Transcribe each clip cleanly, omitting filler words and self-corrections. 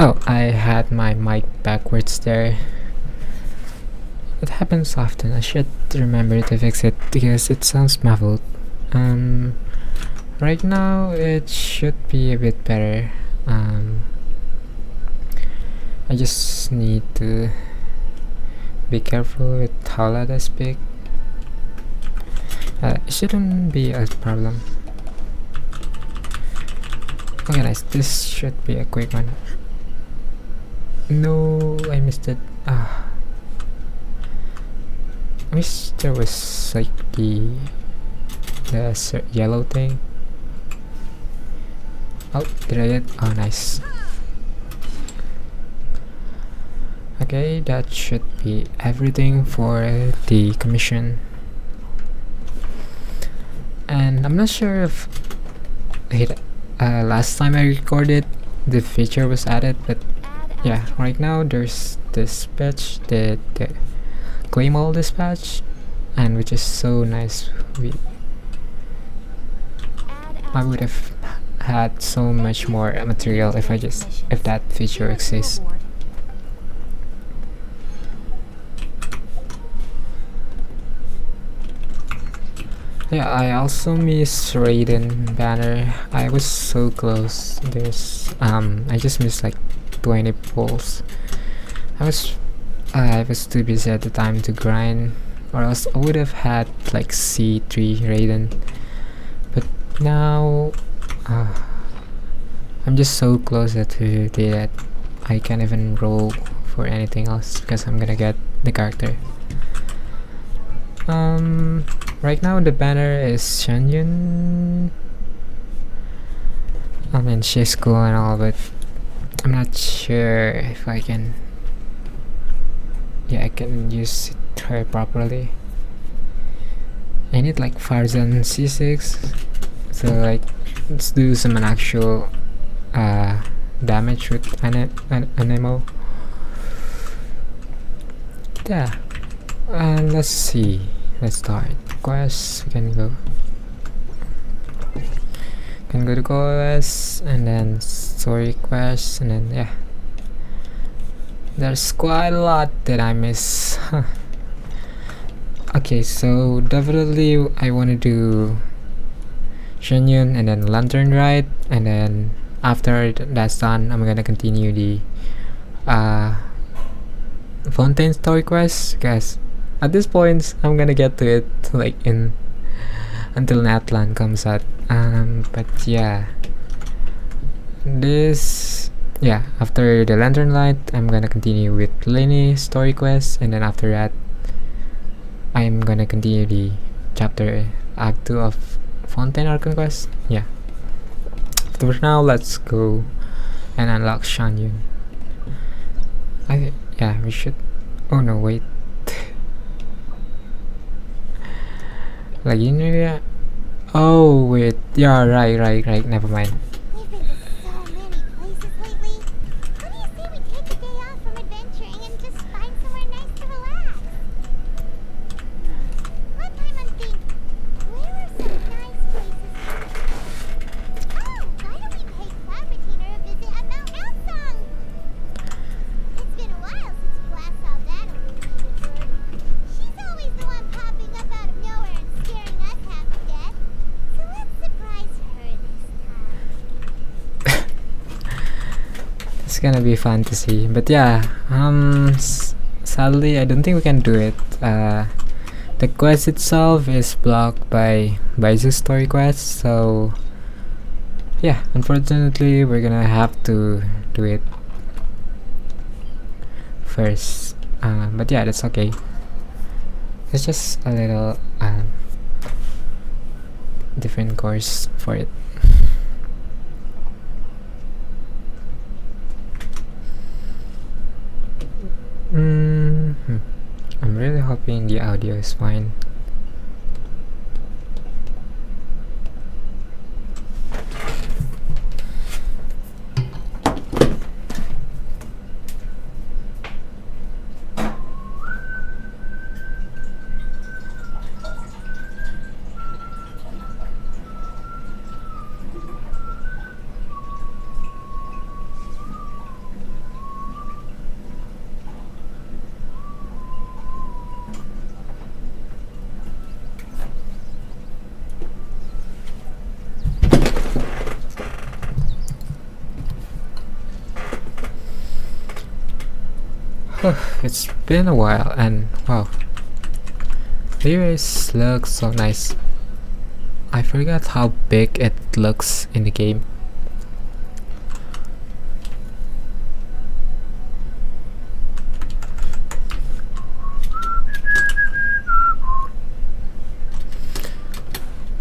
Oh, I had my mic backwards there. It happens often. I should remember to fix it because it sounds muffled. Um, right now it should be a bit better. I just need to be careful with how loud I speak. It shouldn't be a problem. Okay, nice. This should be a quick one. No, I missed it. I wish there was like the yellow thing. Oh, did I get? Oh, nice. Okay, that should be everything for the commission. And I'm not sure if last time I recorded the feature was added, but yeah, right now there's this patch, the claim all dispatch, and which is so nice. I would have had so much more material if that feature exists. Yeah, I also miss Raiden banner. I was so close. I just missed like 20 pulls. I was too busy at the time to grind, or else I would have had like C3 Raiden. But now, I'm just so close to that I can't even roll for anything else because I'm gonna get the character. Right now the banner is Shangyun. I mean, she's cool and all, but I'm not sure if I can. Yeah, I can use her properly. I need like Farzan C6, so like let's do some actual damage with Anemo. Yeah, let's see. Let's start quests. We can go to quests and then story quests, and then yeah, there's quite a lot that I miss. Okay, so definitely I want to do Shenyun and then Lantern Ride, and then after that's done, I'm gonna continue the Fontaine story quest, because at this point I'm gonna get to it like until Natlan comes out. But yeah, after the Lantern Light, I'm gonna continue with Lenny story quest, and then after that I'm gonna continue the chapter act 2 of Fontaine Archon quest. Yeah, for now let's go and unlock Shanyun. We should. Oh no, wait. Like in area. Oh wait, yeah, right. Never mind. We've been to so many places lately. What do you say we take a day off from adventuring and just find somewhere nice to relax? Let Paimon think. Where are some nice places? Oh, why don't we pay Cloud Retainer a visit at Mount Outsong? It's been a while since we last saw that old native bird. She's always the one popping up out of nowhere and scaring us half to death. So let's surprise her this time. It's gonna be fun to see. But yeah, sadly I don't think we can do it. The quest itself is blocked by Baizhu story quest, so yeah, unfortunately we're gonna have to do it first. But yeah, that's okay. It's just a little different course for it. I'm really hoping the audio is fine. Oh, it's been a while, and wow, Lyris looks so nice. I forgot how big it looks in the game.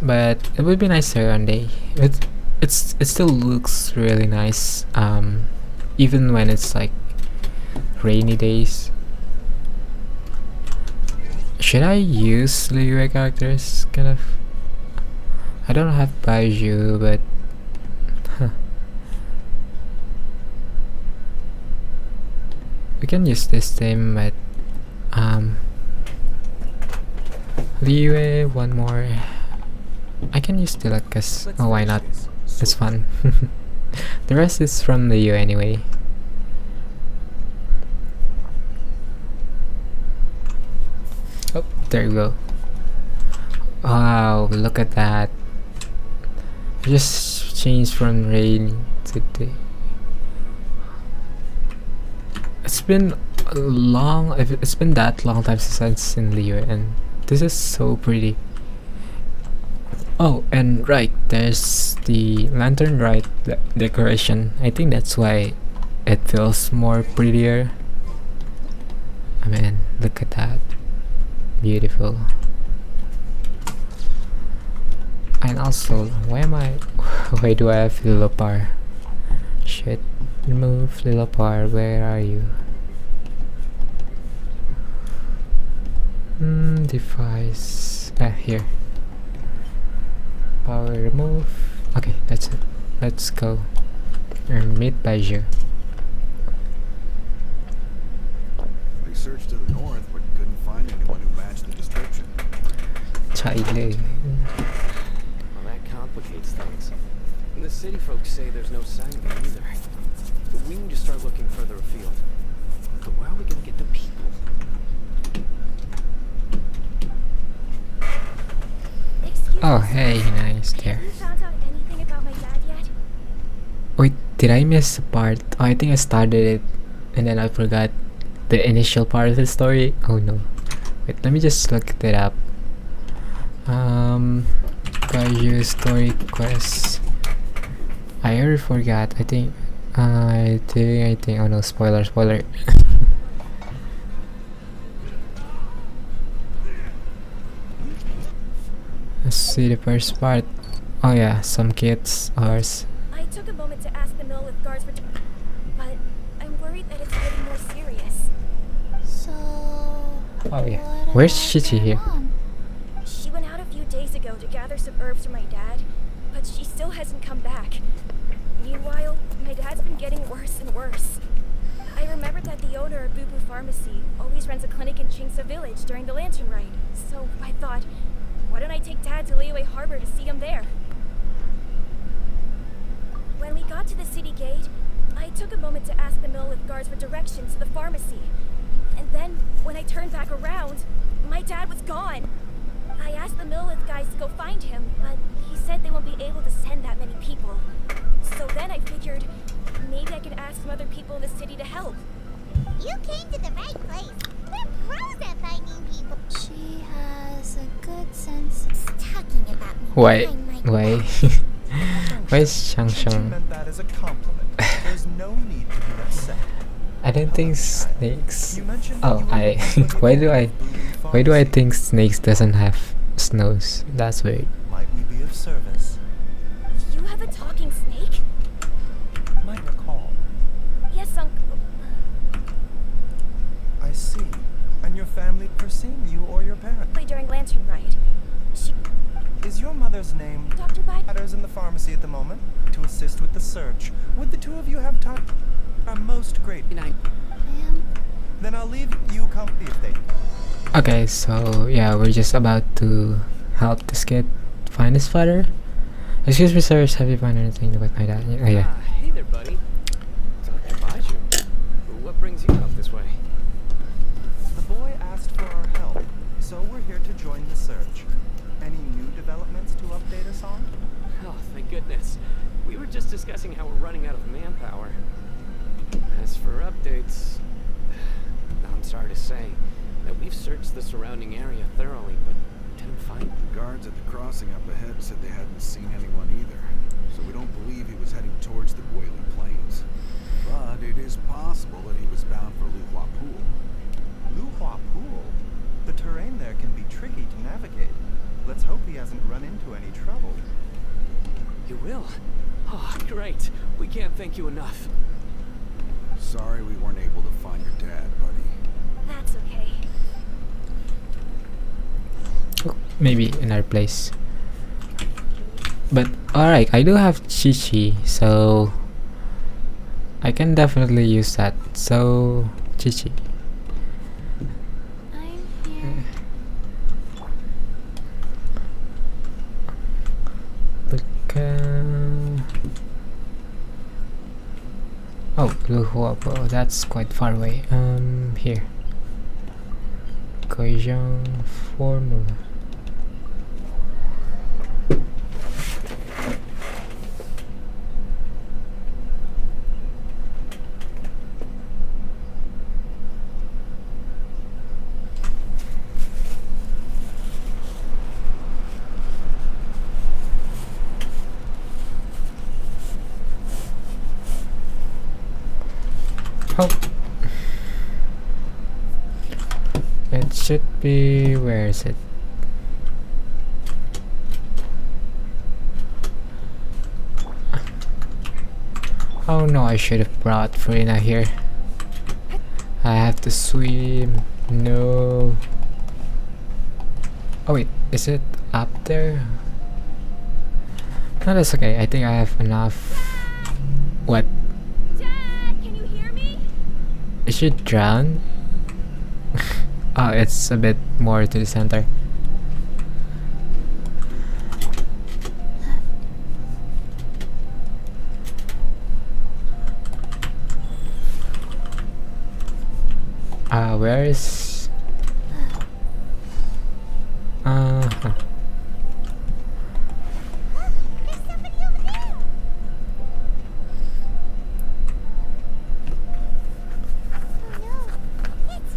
But it would be nicer one day. It still looks really nice. Even when it's like rainy days. Should I use Liyue characters? Kind of. I don't have Baizhu, but we can use this team. But Liyue, one more. I can use Tilakas. Oh, why not? It's fun. The rest is from Liyue anyway. Oh, there you go. Wow, look at that. I just changed from rain to day. It's been it's been that long time since I've seen Liyue, and this is so pretty. Oh, and right, there's the lantern right decoration. I think that's why it feels more prettier. I mean, look at that. Beautiful. And also, why do I have Lilopar? Shit. Remove Lilopar, where are you? Device. Here. Power remove. Okay, that's it. Let's go. And meet Baizhu. We searched to the north, but couldn't find anyone who matched the description. Chile. Well, that complicates things. And the city folks say there's no sign of him either. But we need to start looking further afield. But where are we gonna get the people? Oh, hey, nice there. Have you found out anything about my dad yet? Wait, did I miss a part? Oh, I think I started it and then I forgot the initial part of the story. Oh no. Wait, let me just look it up. Baizhu story quest. I already forgot. I think. Oh no! Spoiler! Let's see the first part. Oh yeah, some kids ours. I took a moment to ask the Millith guards for, but I'm worried that it's getting more serious. So. Oh yeah. Where's Shichi here? She went out a few days ago to gather some herbs for my dad, but she still hasn't come back. Meanwhile, my dad's been getting worse and worse. I remembered that the owner of Boo Boo Pharmacy always runs a clinic in Chingsa Village during the Lantern Rite, so I thought, why don't I take Dad to Liyue Harbor to see him there? When we got to the city gate, I took a moment to ask the Millith guards for directions to the pharmacy. And then, when I turned back around, my dad was gone. I asked the Millith guys to go find him, but he said they won't be able to send that many people. So then I figured, maybe I could ask some other people in the city to help. You came to the right place. We're pros at finding people. She has a good sense of talking about me. Why? Why is Shang Shang? meant that as a compliment. There's no need to be upset. I don't think snakes. You mentioned Oh, that you were why do I think snakes doesn't have snows? That's weird. Might we be of service? You have a talking snake? Might recall. Yes, Uncle. I see. And your family perceive you or your parents. During Lantern Rite. She... Is your mother's name Dr. Bai... matters in the pharmacy at the moment to assist with the search? Would the two of you have time? I'm most grateful. Ma'am? Then I'll leave you company if they... Okay, so yeah, we're just about to help this kid find his father. Excuse me, sir, have you found anything about my dad? Oh yeah. Hey there, buddy. Dr. Baizhu. What brings you up this way? The boy asked for our help, so we're here to join the search. Any new developments to update us on? Oh, thank goodness. We were just discussing how we're running out of manpower. As for updates... sorry to say that we've searched the surrounding area thoroughly, but didn't find him. The guards at the crossing up ahead said they hadn't seen anyone either, so we don't believe he was heading towards the Guili Plains. But it is possible that he was bound for Luhua Pool. Luhua Pool? The terrain there can be tricky to navigate. Let's hope he hasn't run into any trouble. You will? Oh, great. We can't thank you enough. Sorry we weren't able to find your dad, buddy. That's okay. Oh, maybe another place. But alright, I do have Chi-Chi, so I can definitely use that. So Chi-Chi. I'm here. Oh, Luhua, bro, that's quite far away. Here. Koijang formula. Oh, it should be. Where is it? Oh no, I should have brought Farina here. I have to swim. No. Oh wait, is it up there? No, that's okay. I think I have enough. What? Dad, can you hear me? Is she drowned? Oh, it's a bit more to the center. Where is... huh. There's somebody over there. Oh no. It's...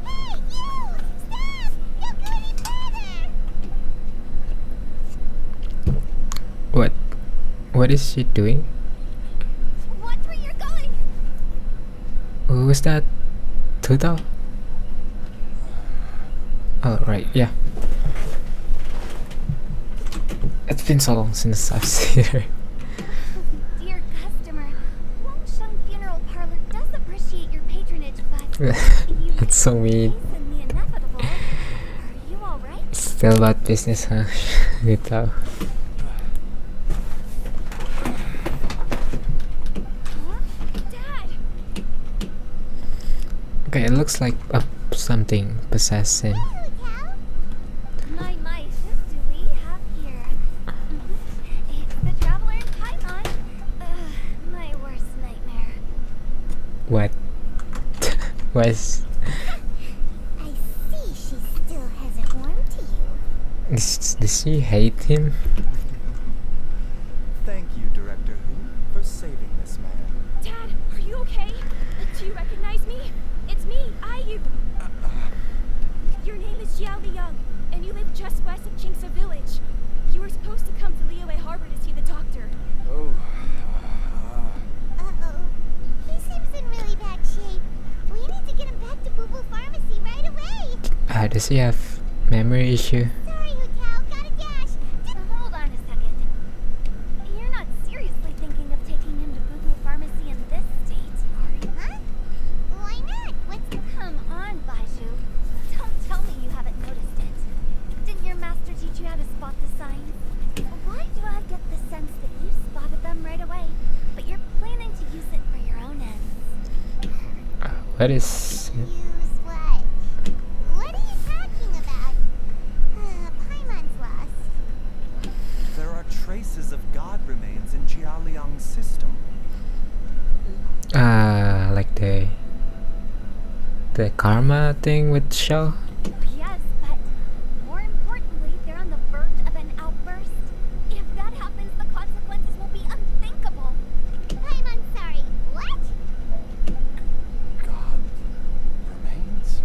Hey, you! Stop! Don't go any further! What? What is she doing? Watch where you're going! Who was that? Tuto? Oh, right, yeah. It's been so long since I've seen her. Dear customer, Longsheng Funeral Parlor does appreciate your patronage, but you That's so mean. hasten the inevitable. Are you alright? Still about business, huh? Tuto. Huh? Dad! Okay, it looks like something possessed him. Hello, Cal. My, who do we have here? It's the Traveler in Paimon. My worst nightmare. What? Was I see she still hasn't warmed to you. does she hate him? Thank you, Director Who, for saving this man. Dad, are you okay? Do you recognize me? It's me, Ayu. Your name is Xiao Liang, and you live just west of Chingsa Village. You were supposed to come to Liyue Harbor to see the doctor. Oh, Uh-oh. He seems in really bad shape. We need to get him back to Boo Boo Pharmacy right away. Does he have memory issue? Sorry, Hukal, gotta dash. Hold on a second. You're not seriously thinking of taking him to Boo Boo Pharmacy in this state, are you? Huh? Why not? Come on, Baizhu. Don't tell me you haven't noticed it. Didn't your master teach you how to spot the signs? Why do I get the sense that you spotted them right away, but you're planning to use it for your own ends? What is... Use what? What are you talking about? Paimon's lost. There are traces of god remains in Jialiang's system. like the karma thing with Shao? Yes, but more importantly, they're on the verge of an outburst. If that happens, the consequences will be unthinkable. I'm sorry. What? God remains?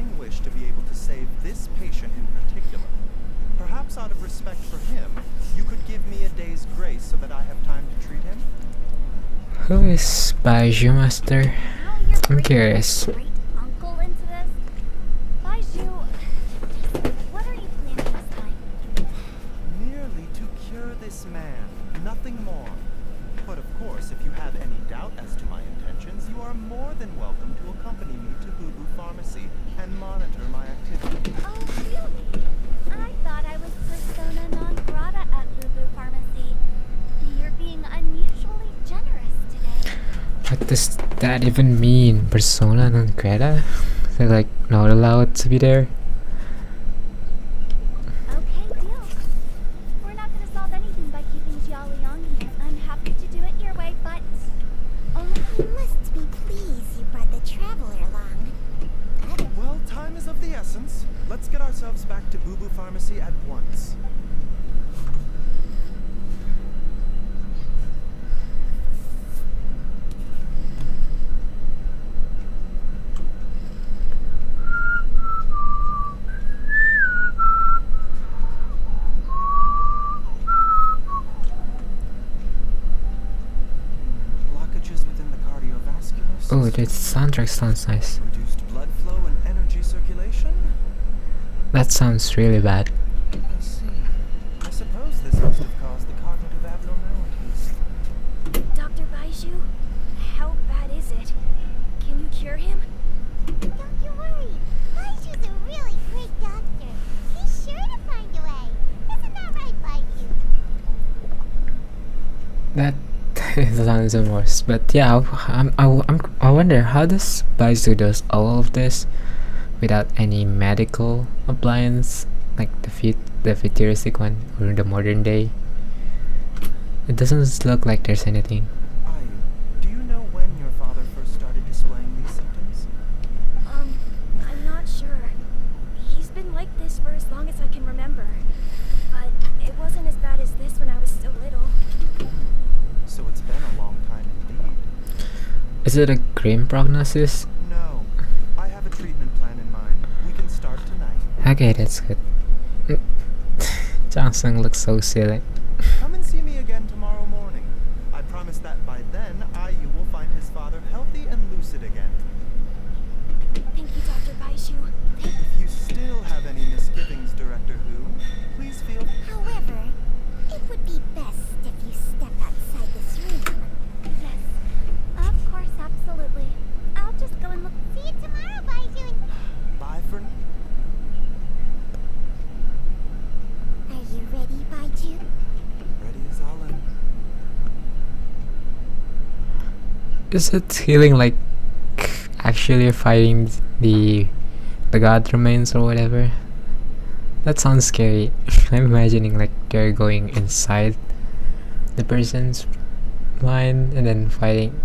dying wish to be able to save this patient in particular. Perhaps out of respect for him, you could give me a day's grace so that I have time to treat him? Who is Baizhu Master? Now you're I'm bringing curious. my great uncle into this? Baizhu, what are you planning this time? Merely to cure this man, nothing more. But of course, if you have any doubt as to my intentions, you are more than welcome to accompany me to Boo Boo Pharmacy and monitor my activity. Oh, really? I thought I was persona non grata at Boo Boo Pharmacy. You're being unusually generous today. What does that even mean? Persona non grata? They're like not allowed to be there? Okay, deal. We're not gonna solve anything by keeping Jialiang here. I'm happy to do it your way, but only You must be pleased you brought the traveler along. Well, time is of the essence. Let's get ourselves back to Boo Boo Pharmacy at once. Blockages within the cardiovascular system. Oh, this soundtrack sounds nice. Reduced blood flow and energy circulation? That sounds really bad. I see. I suppose this must have caused the cognitive abnormalities. Dr. Baizhu, how bad is it? Can you cure him? Don't you worry. Baizhu's a really great doctor. He's sure to find a way. Isn't that right, Baizhu? That sounds worse. But yeah, I wonder how does Baizhu does all of this without any medical appliance like the futuristic one or the modern day. It doesn't look like there's anything. Ayu, do you know when your father first started displaying these symptoms? I'm not sure. He's been like this for as long as I can remember. But it wasn't as bad as this when I was still little. So it's been a long time indeed. Is it a grim prognosis? No, I have a treatment plan in mind. We can start tonight. Okay, that's good. Changsung looks so silly. Come and see me again tomorrow morning. I promise that by then, Ayu will find his father healthy and lucid again. Thank you, Dr. Baizhu. If you still have any misgivings, Director Who, please feel... However, it would be best if you step outside this room. Yes, of course, absolutely. I'll just go and look. See you tomorrow, Baizhu. Bye for... Are you ready, Baizhu? Ready as I'll ever. Is it feeling like actually fighting the god remains or whatever? That sounds scary. I'm imagining like they're going inside the person's mind and then fighting.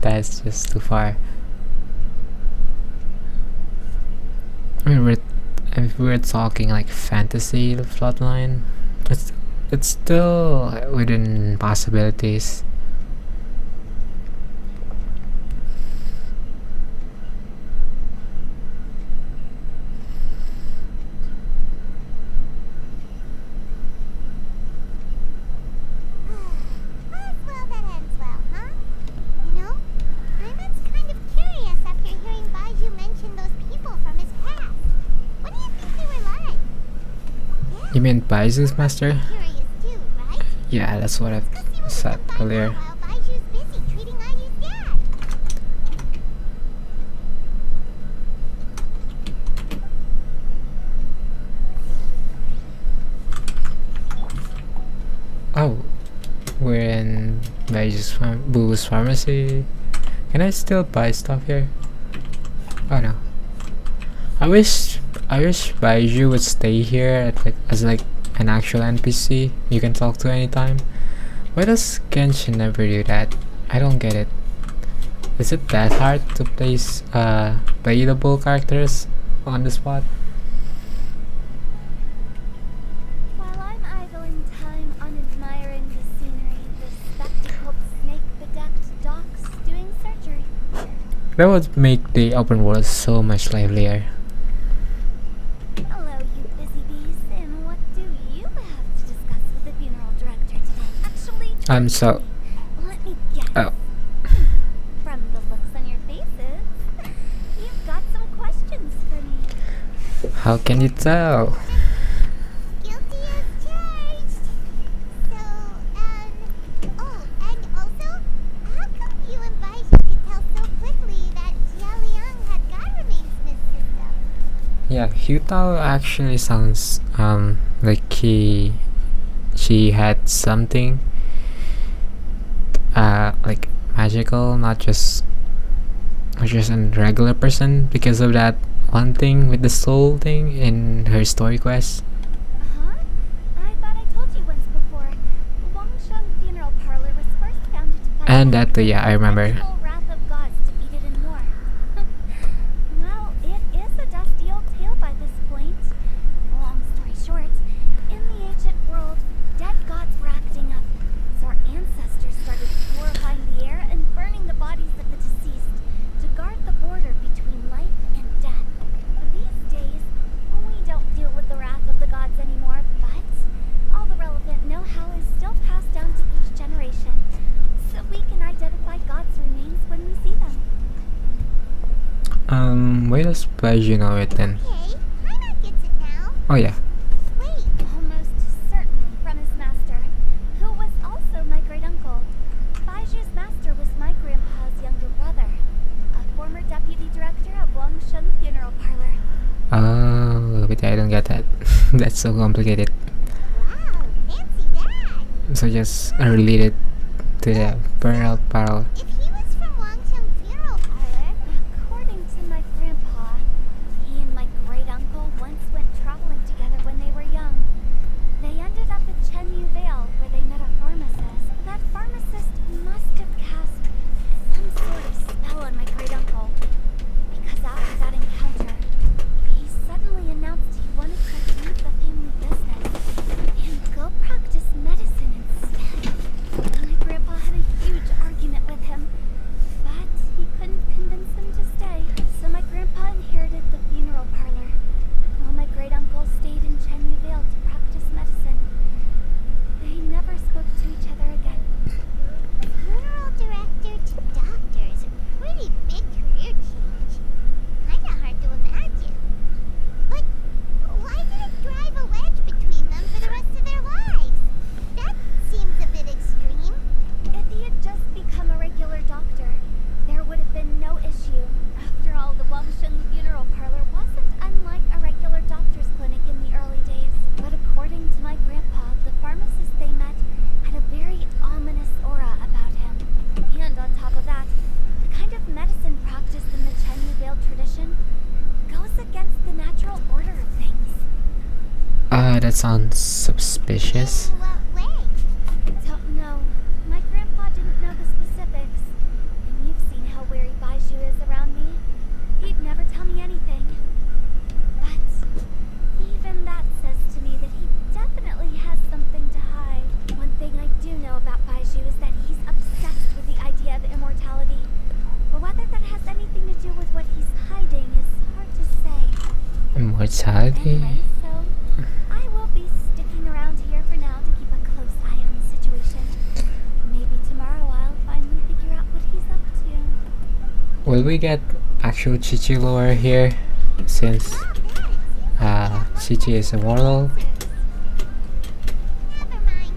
That's just too far. I mean, if we're talking like fantasy plotline, it's still within possibilities. All's well that ends well, huh? You know, Iman's kind of curious after hearing Baizhu mention those people from his past. What do you think they were like? You mean Baizhu's master? Curious too, right? Yeah, that's what I've Let's see what we said can find out earlier. while Baizhu's busy treating Ayu's dad. Oh, we're in Boo's pharmacy. Can I still buy stuff here? Oh no. I wish Baizhu would stay here as like an actual NPC you can talk to anytime. Why does Genshin never do that? I don't get it. Is it that hard to place playable characters on the spot? While I'm idling time on admiring the scenery, the spectacled snake-bedecked docks doing surgery. That would make the open world so much livelier. So. Let me guess. Oh. From the looks on your faces, you've got some questions for me. How can you tell? Guilty as charged. So, and also, how come you and Baizhu could tell so quickly that Jia Liang had God remains in his system? Yeah, Hyutao actually sounds like she had something like magical, not just a regular person because of that one thing with the soul thing in her story quest. Huh? I thought I told you once before. Wangsheng Funeral Parlor was first founded to fight And that too, yeah, I remember. the vengeful wrath of gods defeated in war. Well, it is a dusty old tale by this point. Long story short, in the ancient world, dead gods were acting up. So our ancestors started purifying the air and burning the bodies of the deceased to guard the border between life and death. These days, we don't deal with the wrath of the gods anymore, but all the relevant know-how is still passed down to each generation, so we can identify God's remains when we see them. Why does Baizhu know it then? Okay, Paimon gets it now. Oh yeah. Wait, almost certainly from his master, who was also my great-uncle. Baiju's master was my grandpa's younger brother, a former deputy director of Wangsheng Funeral Parlor. Oh, but I don't get that. That's so complicated. Wow, fancy that! So just related to the burial parlor. If he was from Wangsheng Funeral Parlor, according to my grandpa, he and my great-uncle once went traveling together when they were young. They ended up at Chenyu Vale, where they met a pharmacist. That pharmacist must have cast some sort of spell on my great-uncle. Because after that encounter, he suddenly announced he wanted to leave the family business and go practice medicine instead. My grandpa had a huge argument with him, but he couldn't convince him to stay. So my grandpa inherited the funeral parlor, while my great-uncle stayed in Chenyu Vale to practice medicine. They never spoke to each other again. Funeral director to doctor is a pretty big career change. Kinda hard to imagine. But why did it drive a wedge between them for the rest of their lives? That seems a bit extreme. If he had just become a regular doctor, there would have been no issue. After all, the Wangsheng Funeral Parlor wasn't unlike a regular doctor's clinic in the early days. But according to my grandpa, the pharmacist they met had a very ominous aura about him. And on top of that, the kind of medicine practiced in the Chenyu Vale tradition goes against the natural order of things. That sounds suspicious. In what way? Don't know. My grandpa didn't know the specifics. And you've seen how wary Baizhu is around me. He'd never tell me anything. But even that says to me that he definitely has something to hide. One thing I do know about Baizhu is that he's obsessed with the idea of immortality. But whether that has anything to do with what he's hiding is hard to say. Immortality? Anyway, so I will be sticking around here for now to keep a close eye on the situation. Maybe tomorrow I'll finally figure out what he's up to. Will we get actual Chichi lore here? Since Chichi is immortal. Never mind.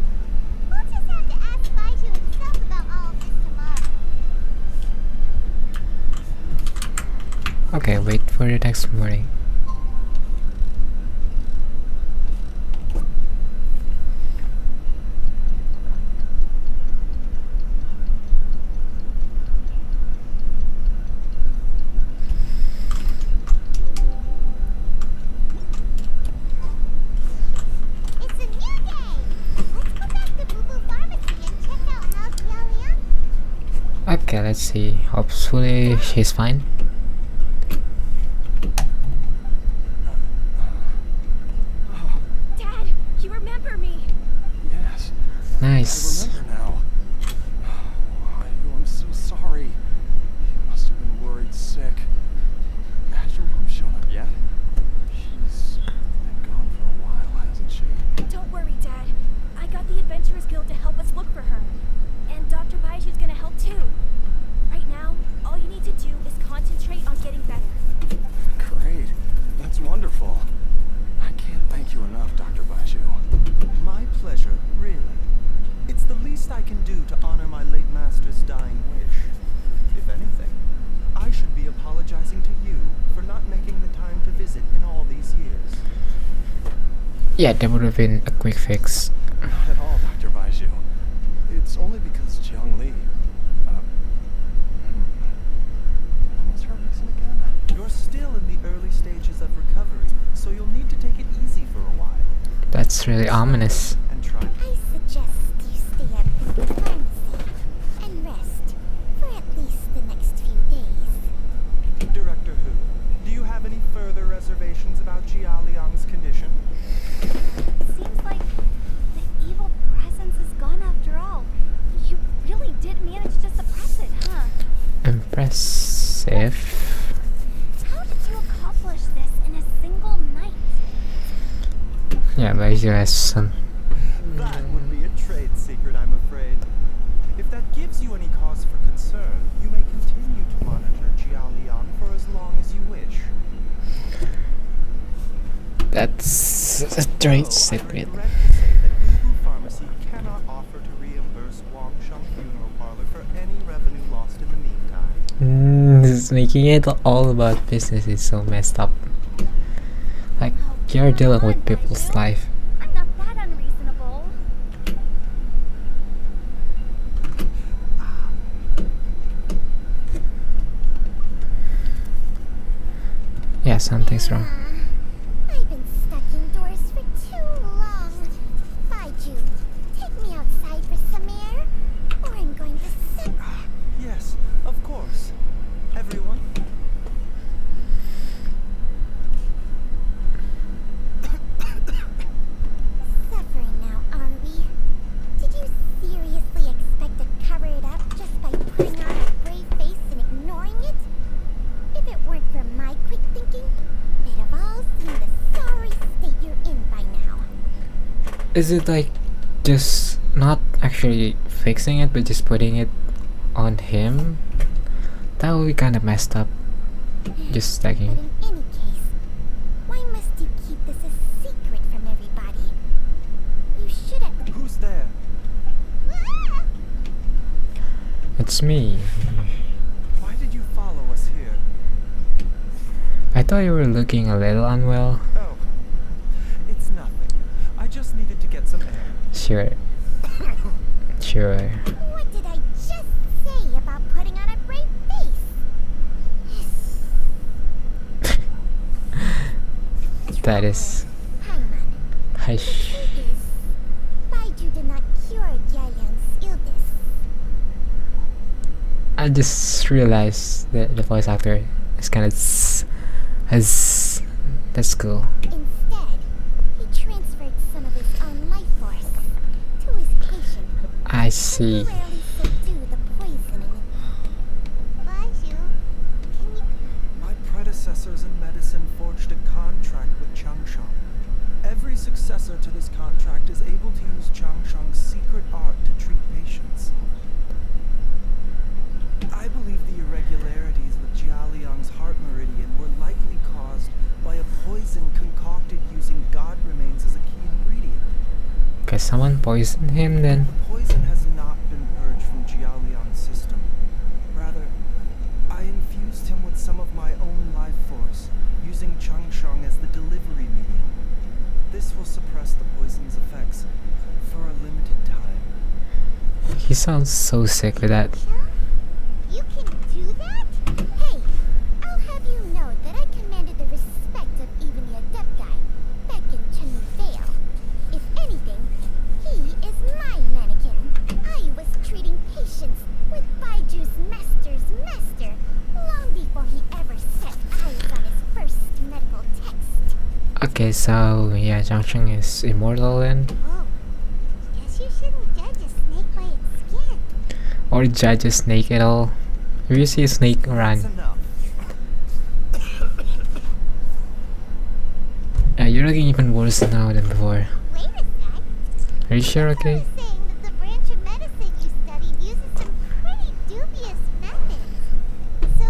We'll just have to ask Baizhu himself about all of this tomorrow. Okay, wait for the next morning. It's a new day! Let's go back to Boo Boo Pharmacy and check out how Jia Liang. Okay, let's see. Hopefully she's fine. Dad, you remember me! Yes, Nice. I remember now. I'm so sorry. You must have been worried sick. Has your mom shown up yet? She's been gone for a while, hasn't she? Don't worry, Dad. I got the Adventurers Guild to help us look for her. Yeah, that would have been a quick fix. Not at all, Dr. Baizhu. It's only because Jiang Li... What was her reason again? You're still in the early stages of recovery, so you'll need to take it easy for a while. That's really ominous. And try... I suggest you stay at the pharmacy and rest for at least the next few days. Director Hu, do you have any further reservations about Jia Liang's condition? Seems like the evil presence is gone after all. You really did manage to suppress it, huh? Impressive. How did you accomplish this in a single night? Yeah, Baizhu has some. That would be a trade secret, I'm afraid. If that gives you any cause for concern, you may continue to monitor Jia Liang for as long as you wish. That's a trade Though I secret. regret to say that Boo Pharmacy cannot offer to reimburse Wang Sheng Funeral Parlor for any revenue lost in the meantime. This making it all about business is so messed up. Like, Oh, you're come dealing on, with people's Baizhu. life. I'm not that unreasonable. Yeah, something's wrong. I've been stuck indoors for too long. Baizhu, take me outside for some air, or I'm going to sit. Yes, of course. Everyone? Suffering now, are we? Did you seriously expect to cover it up just by putting on a brave face and ignoring it? If it weren't for my quick thinking, they'd have all seen the sorry state you're in by now. Is it like just not actually fixing it but just putting it on him? That would be kind of messed up. Just But stacking. in any case, why must you keep this a secret from everybody? You should have... Who's there? Ah! It's me. Why did you follow us here? I thought you were looking a little unwell. Oh, it's nothing. I just needed to get some air. Sure. Sure. What did I just say about putting on a brave face? That is. Hangman, Hush. truth is, Baizhu did not cure Jialiang's illness. I just realized that the voice actor is kind of has. That's cool. Instead, he transferred some of his own life force to his patient. I see. Temporarily subdue the poison in it. Baizhu, can you... My predecessors in medicine forged a contract with Changsheng. Every successor to this contract is able to use Changsheng's secret art to treat patients. I believe the irregularities with Jia Liang's heart meridian were likely caused by a poison concocted using god remains as a key ingredient. Cause someone poisoned him then. The poison has not been purged from Jia Liang's system. Rather, I infused him with some of my own life force, using Changsheng as the delivery medium. This will suppress the poison's effects for a limited time. He sounds so sick with that. You can do that? Hey, I'll have you know that I commanded the respect of even the Adepti back in Chenyu Vale. If anything, he is my mannequin. I was treating patients with Baiju's master's master long before he ever set eyes on his first medical text. Okay, so yeah, Junction is immortal then. Oh, guess you shouldn't judge a snake by its skin. Or judge a snake at all. If you see a snake, That's run. enough. Yeah, you're looking even worse now than before. Wait a sec. Are you sure? I Okay. was saying that the branch of medicine you studied uses some pretty dubious methods. So,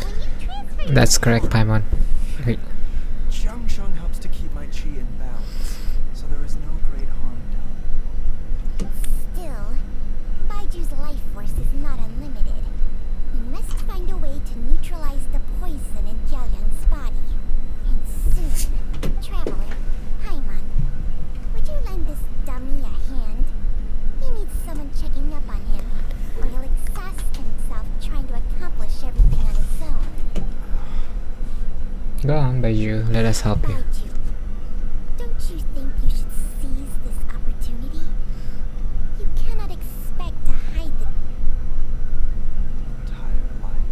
when you transfer your That's correct, Paimon. Wait. Changsheng helps to keep my chi in balance, so there is no great harm done. Still, Baiju's life force is not unlimited. We must find a way to neutralize the poison in Jialiang's body. And soon, traveler, Paimon, Baizhu, let us help you. Baizhu, don't you think you should seize this opportunity? You cannot expect to hide the Entire life.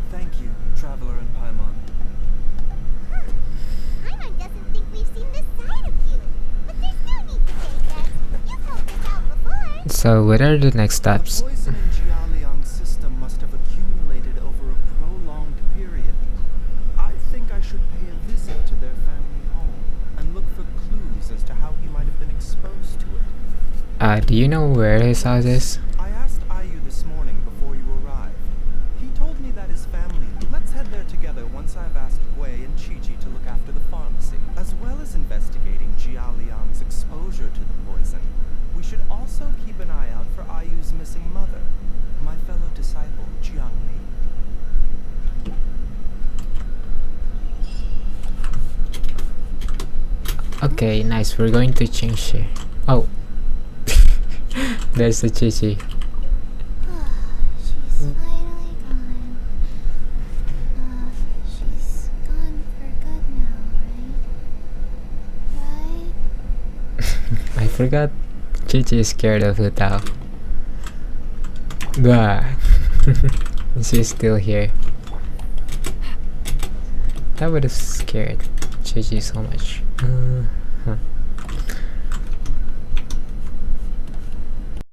Thank you, Traveler and Paimon. Huh. Paimon doesn't think we've seen this side of you. But there's no need to say that. You've helped us out before. So what are the next steps? The poison in Jialiang's system must have accumulated over a prolonged period. I think I should pay a visit to their family home and look for clues as to how he might have been exposed to it. Do you know where his house is? I asked Ayu this morning before you arrived. He told me that his family. Let's head there together once I've asked Gui and Chi-Chi to look after the pharmacy, as well as investigating Jialiang's exposure to the poison. We should also keep an eye out for Ayu's missing mother, my fellow disciple, Jiang Li. Okay, nice. We're going to change here. Oh, there's the Chi-Chi. She's finally gone. She's gone for good now, right? Right? I forgot Chi-Chi is scared of Hu Tao. Bah. She's still here. That would have scared Chi-Chi so much. Huh.